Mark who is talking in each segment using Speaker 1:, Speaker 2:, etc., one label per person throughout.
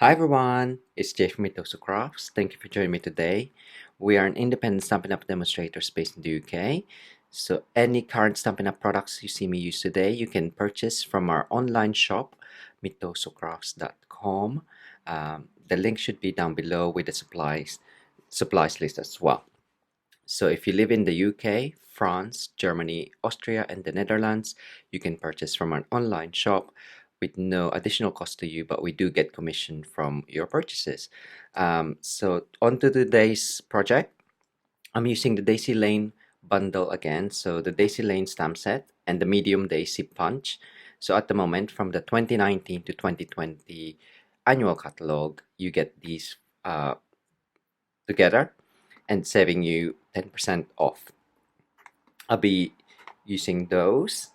Speaker 1: Hi everyone, it's Jay from Mitosu Crafts. Thank you for joining me today. We are an independent Stampin' Up! Demonstrators based in the UK. So any current Stampin' Up! Products you see me use today, you can purchase from our online shop, mitosocrafts.com. The link should be down below with the supplies list as well. So if you live in the UK, France, Germany, Austria, and the Netherlands, you can purchase from an online shop with no additional cost to you, but we do get commission from your purchases. So on to today's project. I'm using the Daisy Lane bundle again. So the Daisy Lane stamp set and the medium Daisy punch. So at the moment, from the 2019 to 2020 annual catalog, you get these together and saving you 10% off. I'll be using those,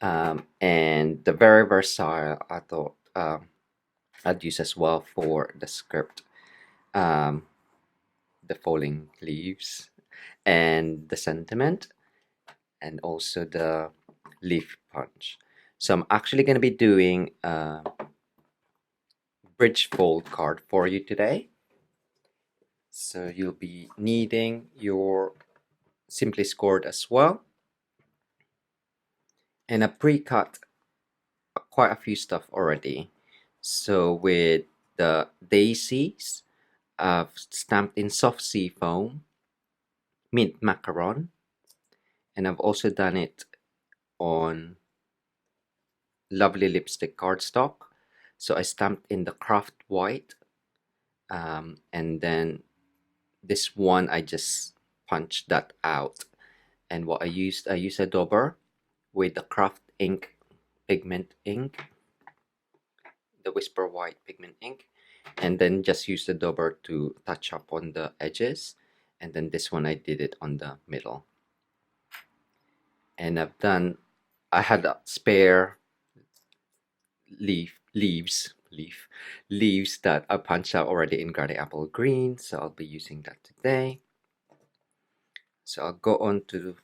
Speaker 1: and the very Versailles I thought I'd use as well for the script, the falling leaves, and the sentiment, and also the leaf punch. So I'm actually going to be doing a bridge fold card for you today. So you'll be needing your Simply Scored as well, and I pre-cut quite a few stuff already. So with the daisies, I've stamped in soft sea foam, mint macaron, and I've also done it on lovely lipstick cardstock. So I stamped in the craft white, and then this one I just punched that out. And what I used a dauber with the craft ink pigment ink, the Whisper White pigment ink, and then just use the dauber to touch up on the edges, and then this one I did it on the middle. And I had a spare leaves that I punched out already in Granny Apple Green, so I'll be using that today. So I'll go on to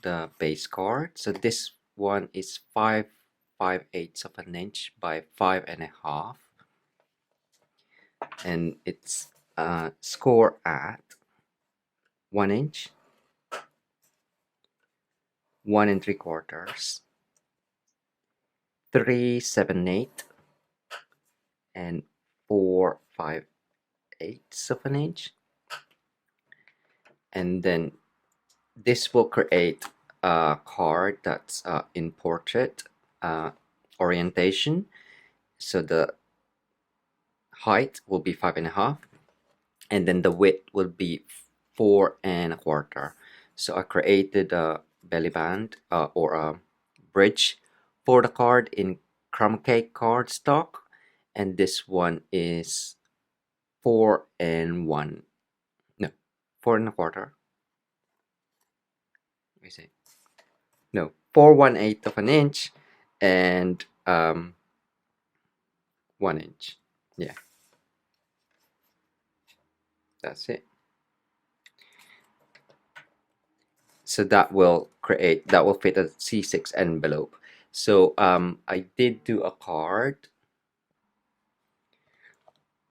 Speaker 1: the base card. So this one is 5/5/8 of an inch by 5.5, and it's score at 1 inch, 1 3/4, 3/7/8, and 4/5/8 of an inch. And then this will create a card that's in portrait orientation. So the height will be 5.5, and then the width will be 4.25. So I created a belly band or a bridge for the card in crumb cake cardstock, and this one is 4.25. Let me see. No, 4/1/8 of an inch and 1 inch. Yeah, that's it. So that will fit a C6 envelope. So I did do a card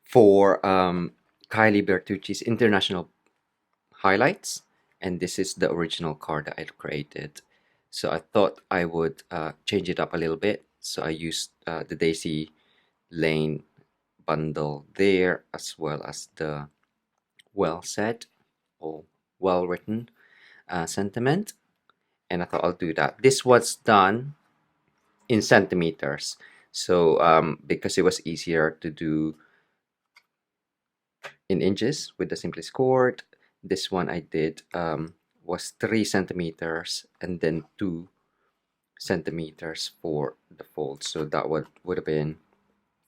Speaker 1: for Kylie Bertucci's International Highlights, and this is the original card that I created. So I thought I would change it up a little bit. So I used the Daisy Lane bundle there, as well as the well said or well written sentiment, and I thought I'll do that. This was done in centimeters, so because it was easier to do in inches with the Simply Scored, this one I did was 3 centimeters and then 2 centimeters for the fold. So that would have been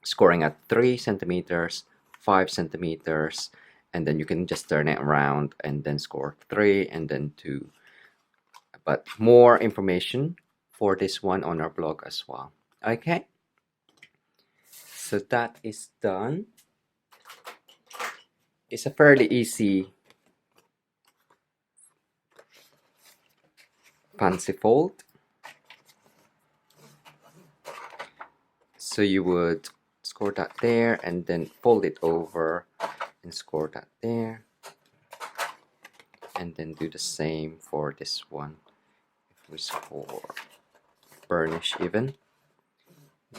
Speaker 1: scoring at 3 centimeters, 5 centimeters, and then you can just turn it around and then score 3 and then 2. But more information for this one on our blog as well. Okay, so that is done. It's a fairly easy fancy fold. So you would score that there, and then fold it over and score that there, and then do the same for this one. If we score burnish even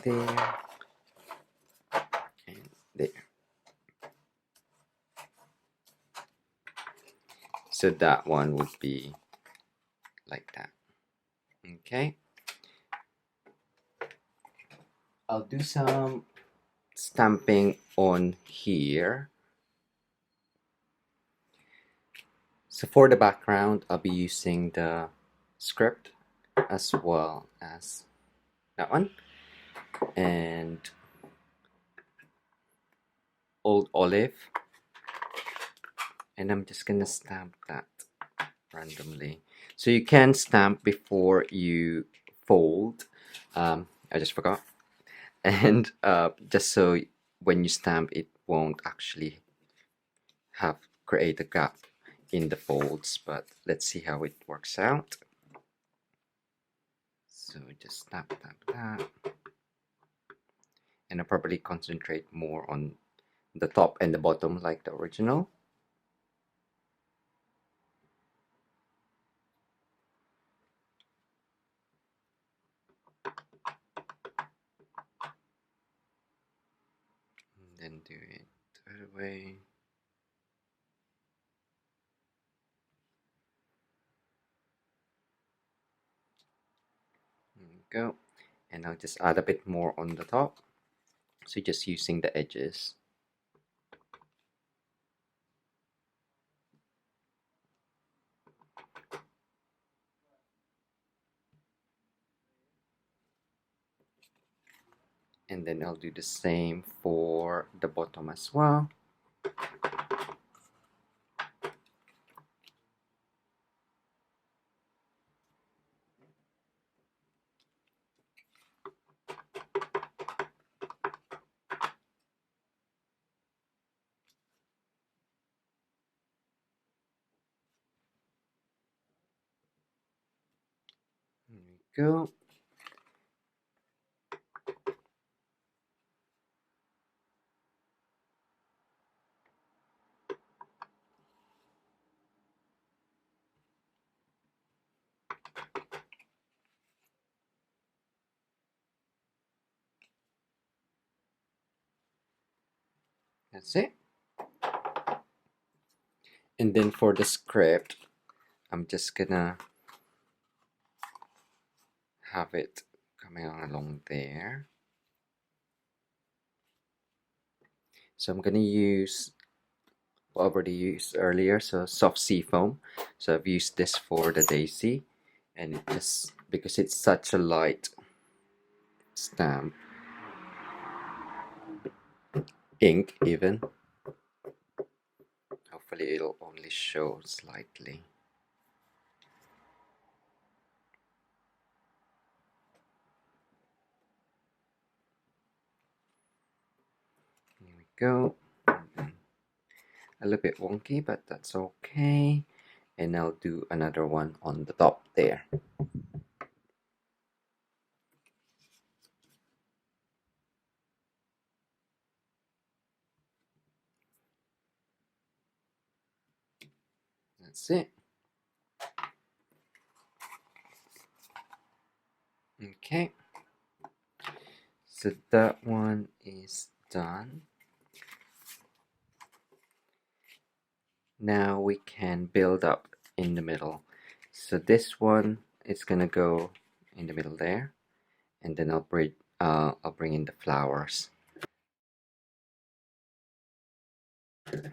Speaker 1: there and there, so that one would be like that. Okay, I'll do some stamping on here. So for the background, I'll be using the script as well as that one, and Old Olive, and I'm just gonna stamp that randomly. So you can stamp before you fold. I just forgot. And just so when you stamp, it won't actually have create a gap in the folds, but let's see how it works out. So just stamp that, and I'll probably concentrate more on the top and the bottom like the original. And then do it the other way. There we go. And I'll just add a bit more on the top. So just using the edges. And then I'll do the same for the bottom as well. There we go. That's it. And then for the script, I'm just gonna have it coming along there. So I'm gonna use what I already used earlier, so soft sea foam. So I've used this for the daisy, and it just because it's such a light stamp, ink even. Hopefully it'll only show slightly. Here we go. A little bit wonky, but that's okay. And I'll do another one on the top there. That's it. Okay. So that one is done. Now we can build up in the middle. So this one is gonna go in the middle there, and then I'll bring in the flowers.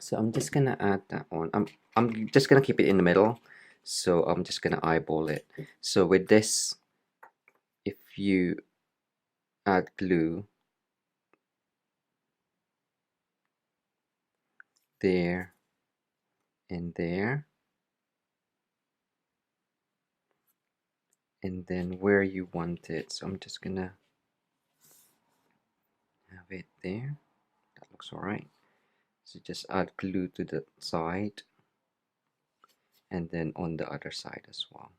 Speaker 1: So I'm just gonna add that one. I'm just gonna keep it in the middle. So I'm just gonna eyeball it. So with this, if you add glue there and there, and then where you want it, so I'm just gonna have it there. That looks alright. So just add glue to the side, and then on the other side as well.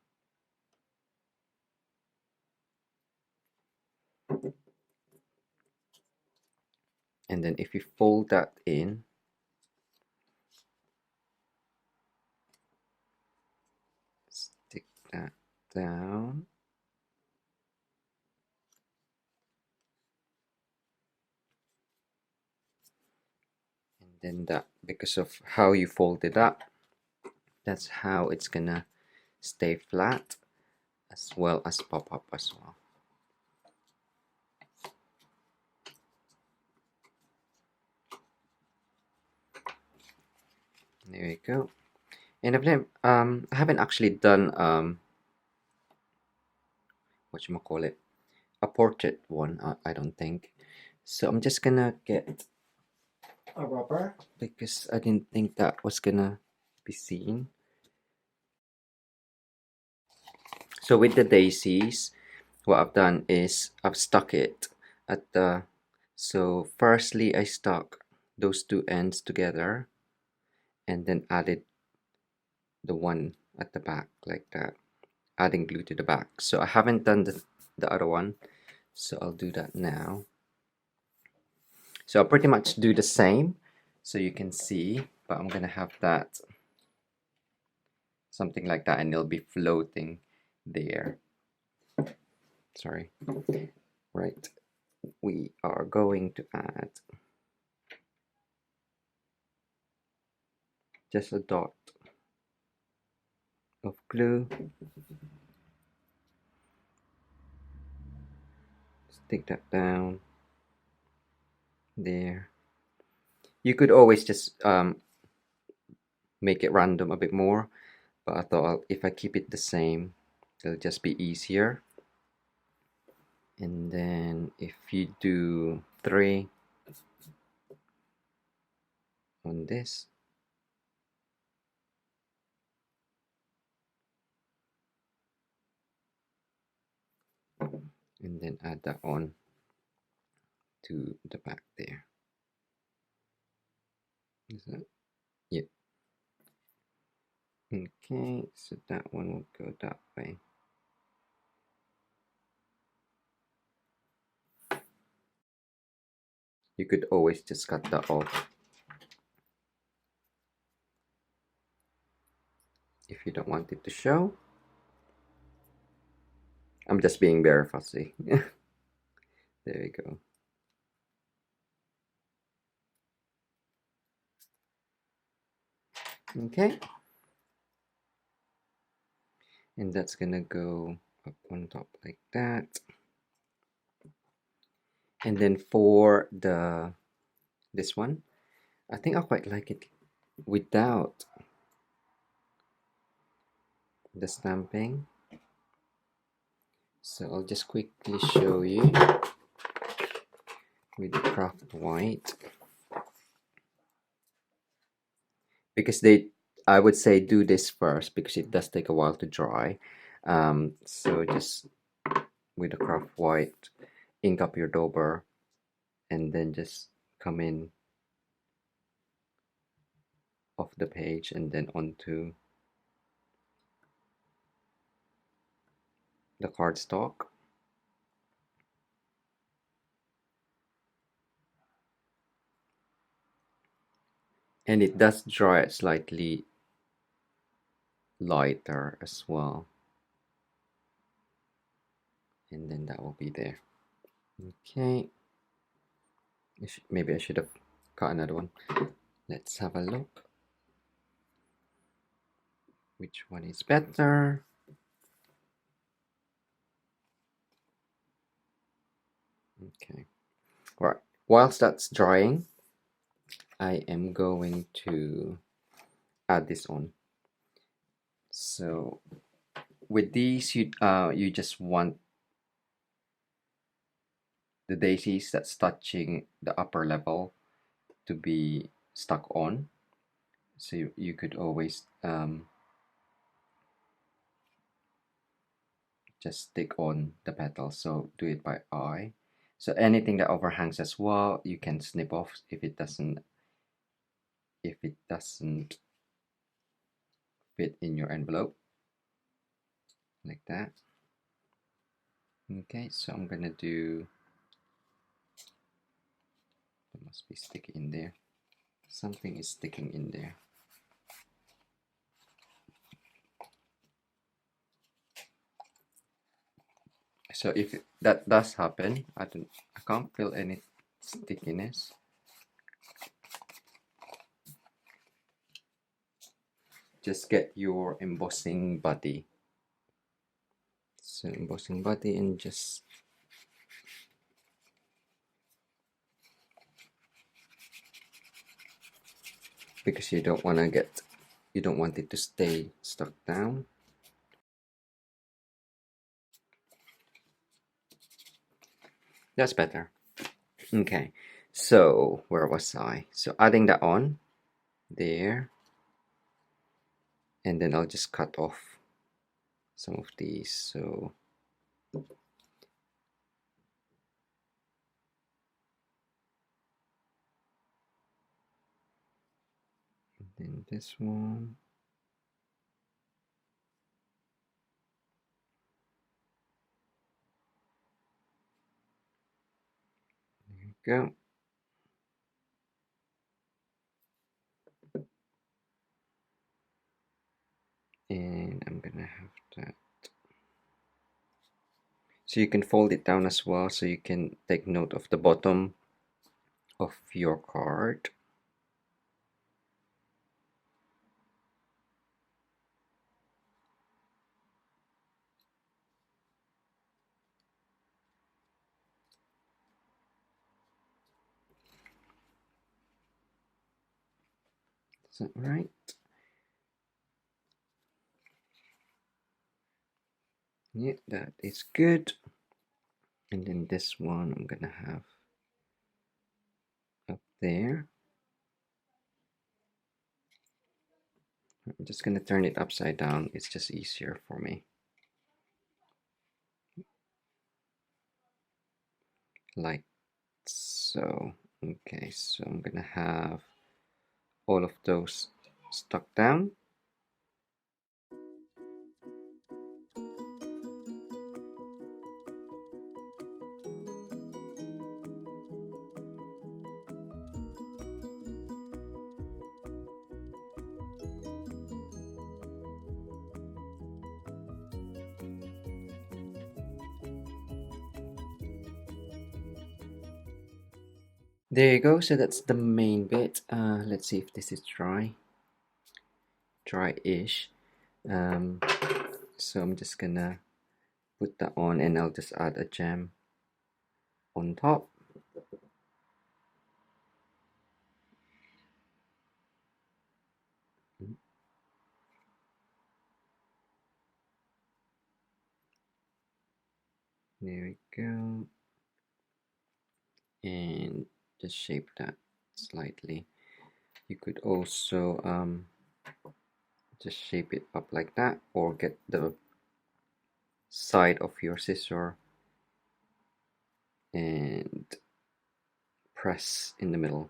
Speaker 1: And then if you fold that in, stick that down. And then that, because of how you fold it up, that's how it's gonna stay flat as well as pop up as well. There you go. And I haven't actually done whatchamacallit, a portrait one, I don't think. So I'm just gonna get a rubber because I didn't think that was gonna be seen. So with the daisies, what I've done is I've stuck it at the, so firstly I stuck those two ends together and then added the one at the back like that, adding glue to the back. So I haven't done the other one, so I'll do that now. So I'll pretty much do the same so you can see, but I'm gonna have that something like that and it'll be floating there. Sorry. Right, we are going to add just a dot of glue, stick that down there. You could always just make it random a bit more, but I thought if I keep it the same, it'll just be easier. And then if you do 3 on this, and then add that on to the back there. Is that? Yep. Okay, so that one will go that way. You could always just cut that off if you don't want it to show. I'm just being very fussy. There you go. Okay. And that's gonna go up on top like that. And then for this one, I think I quite like it without the stamping. So I'll just quickly show you with the craft white, because I would say do this first because it does take a while to dry. So just with the craft white, ink up your dauber and then just come in off the page and then onto the cardstock. And it does dry slightly lighter as well. And then that will be there. Okay. Maybe I should have got another one. Let's have a look. Which one is better? Okay. All right. Whilst that's drying, I am going to add this on. So with these, you just want the daisies that's touching the upper level to be stuck on. So you could always just stick on the petals. So do it by eye. So anything that overhangs as well, you can snip off if it doesn't fit in your envelope like that. Okay, so I'm gonna do Must be sticky in there. Something is sticking in there. So if that does happen, I can't feel any stickiness. Just get your embossing buddy. So embossing buddy and just because you don't want it to stay stuck down. That's better. Okay, so where was I? So adding that on there, and then I'll just cut off some of these. So and then this one. There we go. And I'm gonna have that. So you can fold it down as well, so you can take note of the bottom of your card. Is that right? Yeah, that is good. And then this one I'm gonna have up there. I'm just gonna turn it upside down. It's just easier for me. Like so. Okay, so I'm gonna have all of those stuck down. There you go. So that's the main bit. Let's see if this is dry-ish. So I'm just gonna put that on, and I'll just add a gem on top. There we go. And just shape that slightly. You could also just shape it up like that, or get the side of your scissor and press in the middle.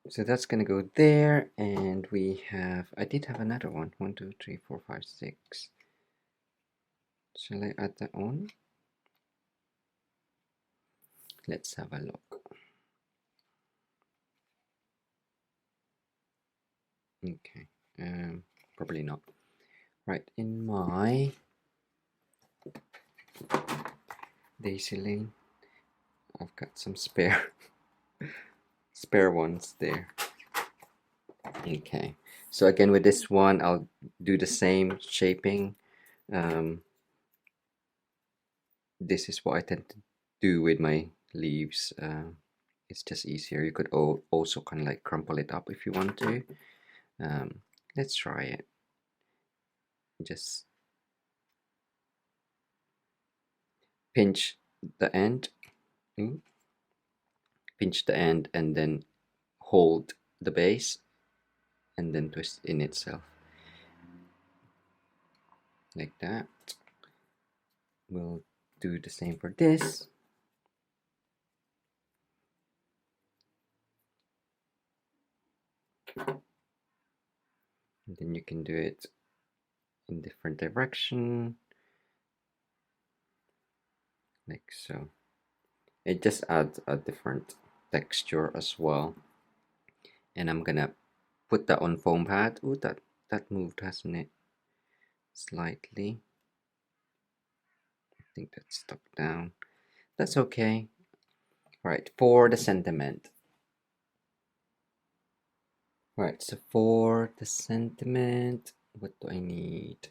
Speaker 1: So that's gonna go there, and I did have another one. 1, 2, 3, 4, 5, 6. Shall I add that on? Let's have a look. Okay, probably not. Right, in my daisy lane, I've got some spare ones there. Okay, so again with this one, I'll do the same shaping. This is what I tend to do with my leaves. It's just easier. You could also kind of like crumple it up if you want to. Let's try it. Just pinch the end. Pinch the end and then hold the base and then twist in itself. Like that. We'll do the same for this. And then you can do it in different direction, like so. It just adds a different texture as well. And I'm gonna put that on foam pad. Oh, that moved, hasn't it? Slightly. I think that's stuck down. That's okay. Right, for the sentiment. Right, so for the sentiment, what do I need?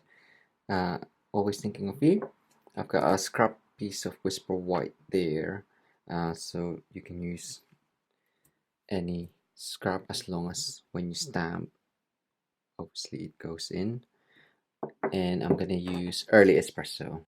Speaker 1: Always thinking of you. I've got a scrap piece of Whisper White there, so you can use any scrap as long as when you stamp, obviously it goes in. And I'm gonna use Early Espresso.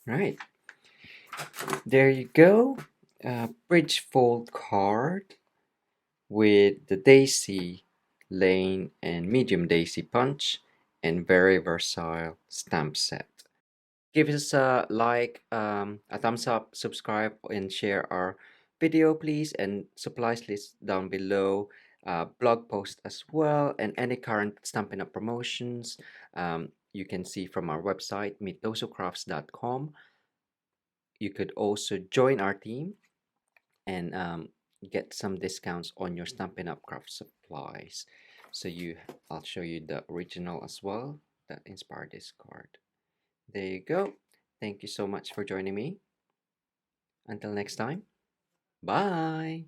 Speaker 1: Right, there you go. Bridge fold card with the daisy lane and medium daisy punch and very versatile stamp set. Give us a like, a thumbs up, subscribe, and share our video, please. And supplies list down below, blog post as well, and any current Stampin' Up promotions you can see from our website, mitosocrafts.com. You could also join our team and get some discounts on your Stampin' Up craft supplies. So I'll show you the original as well that inspired this card. There you go. Thank you so much for joining me. Until next time, bye.